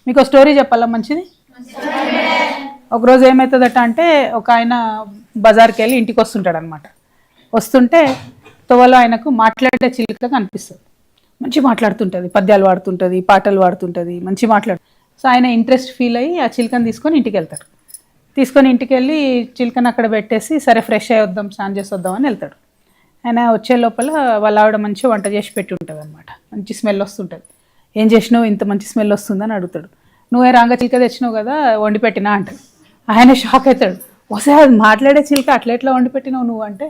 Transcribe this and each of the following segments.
మీకు స్టోరీ చెప్పాలా మంచిది. ఒకరోజు ఏమవుతుందట అంటే ఒక ఆయన బజార్కి వెళ్ళి ఇంటికి వస్తుంటాడు అనమాట. వస్తుంటే తోవలో ఆయనకు మాట్లాడే చిలుక కనిపిస్తుంది. మంచి మాట్లాడుతుంటుంది, పద్యాలు పాడుతుంటుంది, పాటలు పాడుతుంటుంది, మంచి సో ఆయన ఇంట్రెస్ట్ ఫీల్ అయ్యి ఆ చిలుకని తీసుకొని ఇంటికి వెళ్తాడు. తీసుకొని ఇంటికి వెళ్ళి చిలుకని అక్కడ పెట్టేసి సరే ఫ్రెష్ అయ్యి వద్దాం, స్నానం చేసి వద్దాం అని వెళ్తాడు. ఆయన వచ్చే లోపల వాళ్ళ ఆవిడ మంచిగా వంట చేసి పెట్టి ఉంటుంది అనమాట. మంచి స్మెల్ వస్తుంటుంది. ఏం చేసినావు, ఇంత మంచి స్మెల్ వస్తుందని అడుగుతాడు. నువ్వే రాంగ చిలుక తెచ్చినావు కదా, వండి పెట్టినా అంటాడు. ఆయన షాక్ అవుతాడు. ఒకసారి అది మాట్లాడే చిలుక అట్లా ఎట్లా వండి పెట్టినావు నువ్వు అంటే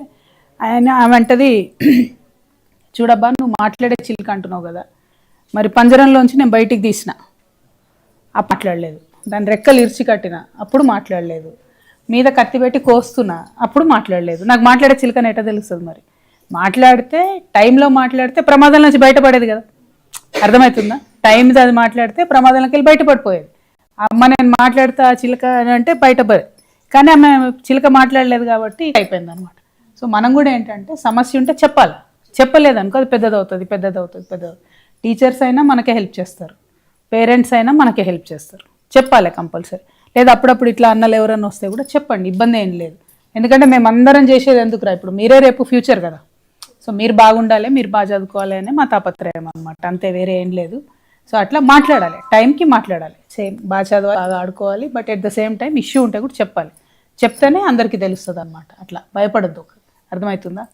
ఆమె అంటది, చూడబ్బా నువ్వు మాట్లాడే చిలుక అంటున్నావు కదా, మరి పంజరంలోంచి నేను బయటికి తీసిన అప్పుడు మాట్లాడలేదు, దాని రెక్కలు ఇరిచి కట్టిన అప్పుడు మాట్లాడలేదు, మీద కత్తి పెట్టి కోస్తున్నా అప్పుడు మాట్లాడలేదు, నాకు మాట్లాడే చిలుకని ఎట్లా తెలుస్తుంది. మరి మాట్లాడితే టైంలో మాట్లాడితే ప్రమాదం నుంచి బయటపడేది కదా, అర్థమవుతుందా? టైం అది మాట్లాడితే ప్రమాదంలోకి వెళ్ళి బయటపడిపోయేది. అమ్మ నేను మాట్లాడితే ఆ చిలుక అంటే బయటపడేది, కానీ ఆమె చిలుక మాట్లాడలేదు కాబట్టి అయిపోయింది అనమాట. సో మనం కూడా ఏంటంటే సమస్య ఉంటే చెప్పాలి, చెప్పలేదనుకో అది పెద్దదవుతుంది. టీచర్స్ అయినా మనకే హెల్ప్ చేస్తారు, పేరెంట్స్ అయినా మనకే హెల్ప్ చేస్తారు. చెప్పాలి కంపల్సరీ. లేదా అప్పుడప్పుడు ఇట్లా అన్నలు ఎవరన్నా వస్తే కూడా చెప్పండి, ఇబ్బంది ఏం లేదు. ఎందుకంటే మేము అందరం చేసేది ఎందుకురా, ఇప్పుడు మీరే రేపు ఫ్యూచర్ కదా. సో మీరు బాగుండాలి, మీరు బాగా చదువుకోవాలి అని మా తాపత్రయం అనమాట, అంతే, వేరే ఏం లేదు. సో అట్లా మాట్లాడాలి, టైంకి మాట్లాడాలి, సేమ్ బాగా చదవాలి, బాగా ఆడుకోవాలి, but at the same time issue ఉంటే కూడా చెప్పాలి. చెప్తేనే అందరికీ తెలుస్తుంది అనమాట. అట్లా భయపడద్దు, అర్థమవుతుందా?